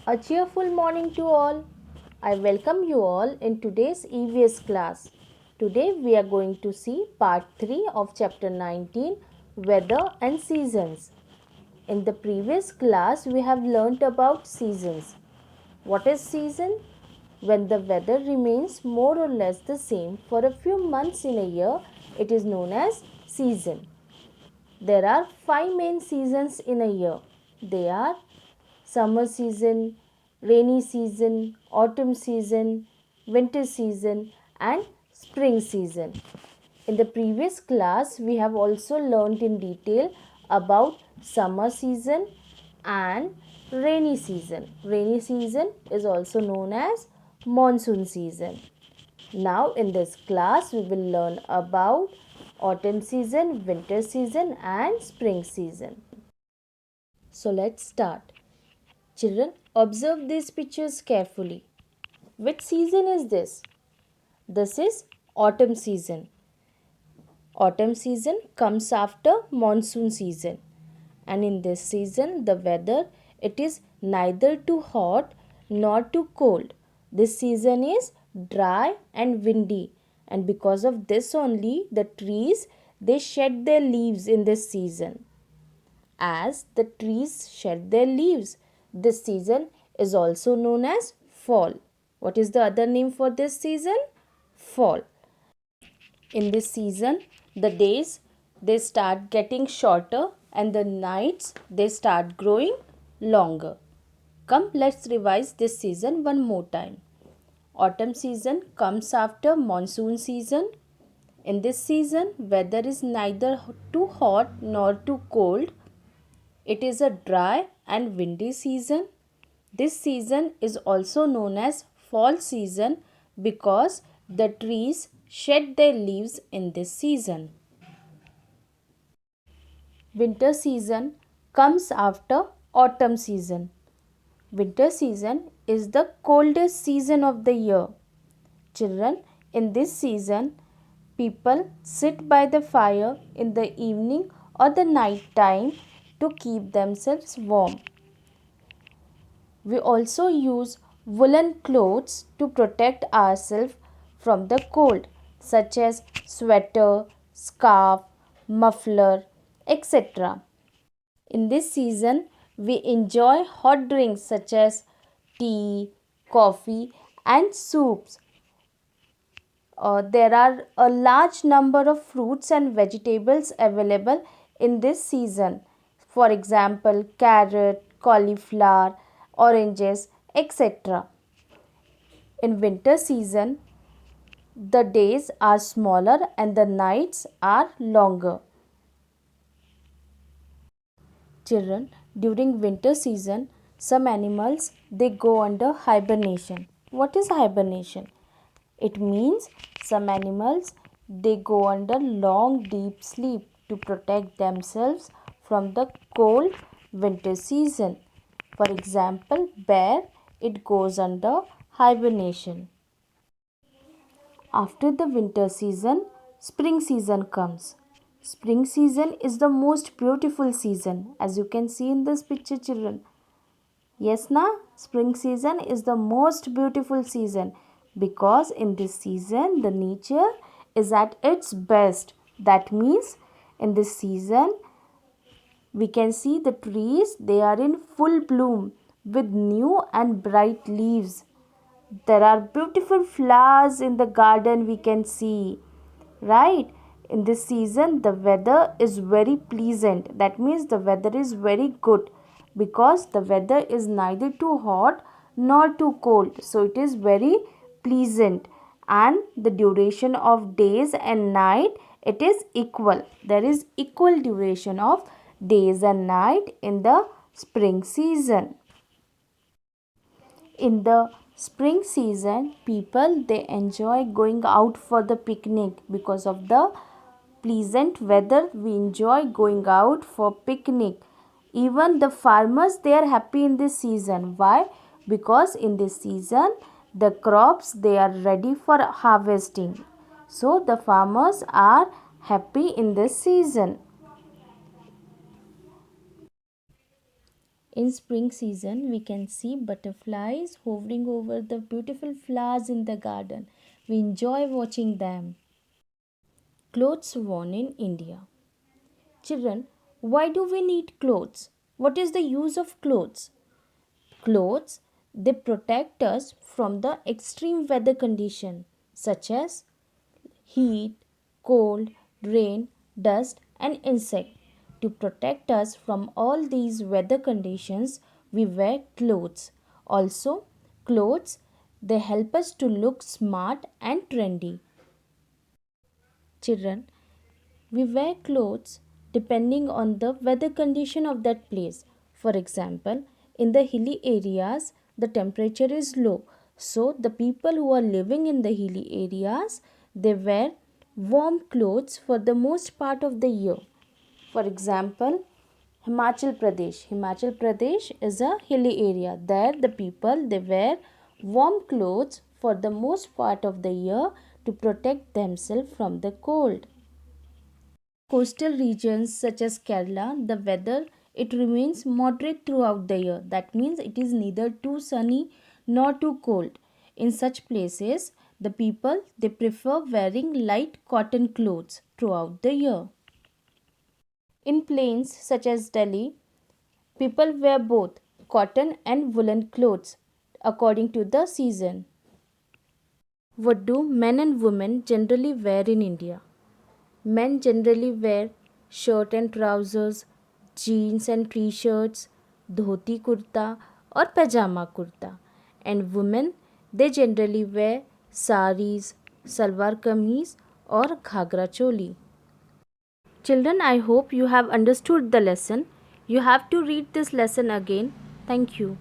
A cheerful morning to all. I welcome you all in today's EVS class. Today we are going to see part 3 of chapter 19, Weather and Seasons. In the previous class we have learnt about seasons. What is season? When the weather remains more or less the same for a few months in a year, it is known as season. There are 5 main seasons in a year. They are summer season, rainy season, autumn season, winter season, and spring season. In the previous class, we have also learned in detail about summer season and rainy season. Rainy season is also known as monsoon season. Now, in this class, we will learn about autumn season, winter season, and spring season. So, let's start. Children, observe these pictures carefully. Which season is this? This is autumn season. Autumn season comes after monsoon season. And in this season, the weather, it is neither too hot nor too cold. This season is dry and windy. And because of this only, the trees, they shed their leaves in this season. As the trees shed their leaves, this season is also known as fall. What is the other name for this season? Fall. In this season, the days they start getting shorter and the nights they start growing longer. Come, let's revise this season one more time. Autumn season comes after monsoon season. In this season, weather is neither too hot nor too cold. It is a dry and windy season. This season is also known as fall season because the trees shed their leaves in this season. Winter season comes after autumn season. Winter season is the coldest season of the year. Children, in this season, people sit by the fire in the evening or the night time to keep themselves warm. We also use woolen clothes to protect ourselves from the cold, such as sweater, scarf, muffler, etc. In this season, we enjoy hot drinks such as tea, coffee, and soups. There are a large number of fruits and vegetables available in this season. For example, carrot, cauliflower, oranges, etc. In winter season, the days are smaller and the nights are longer. Children, during winter season, some animals they go under hibernation. What is hibernation? It means some animals they go under long deep sleep to protect themselves from the cold winter season. For example, bear it goes under hibernation. After the winter season, spring season comes. Spring season is the most beautiful season, as you can see in this picture, children. Yes, na? Spring season is the most beautiful season because in this season the nature is at its best. That means in this season we can see the trees, they are in full bloom with new and bright leaves. There are beautiful flowers in the garden we can see, right? In this season the weather is very pleasant. That means the weather is very good because the weather is neither too hot nor too cold, so it is very pleasant, and the duration of days and night it is equal. There is equal duration of days and night in the spring season. In the spring season, people they enjoy going out for the picnic. Because of the pleasant weather, we enjoy going out for picnic. Even the farmers they are happy in this season. Why? Because in this season the crops they are ready for harvesting, so the farmers are happy in this season. In spring season, we can see butterflies hovering over the beautiful flowers in the garden. We enjoy watching them. Clothes worn in India. Children, why do we need clothes? What is the use of clothes? Clothes, they protect us from the extreme weather condition such as heat, cold, rain, dust and insect. To protect us from all these weather conditions, we wear clothes. Also, clothes, they help us to look smart and trendy. Children, we wear clothes depending on the weather condition of that place. For example, in the hilly areas, the temperature is low. So, the people who are living in the hilly areas, they wear warm clothes for the most part of the year. For example, Himachal Pradesh. Himachal Pradesh is a hilly area. There, the people they wear warm clothes for the most part of the year to protect themselves from the cold. Coastal regions such as Kerala, the weather it remains moderate throughout the year. That means it is neither too sunny nor too cold. In such places, the people they prefer wearing light cotton clothes throughout the year. In plains such as Delhi, people wear both cotton and woolen clothes according to the season. What do men and women generally wear in India? Men generally wear shirt and trousers, jeans and t-shirts, dhoti kurta or pajama kurta. And women, they generally wear saris, salwar kameez or ghagra choli. Children, I hope you have understood the lesson. You have to read this lesson again. Thank you.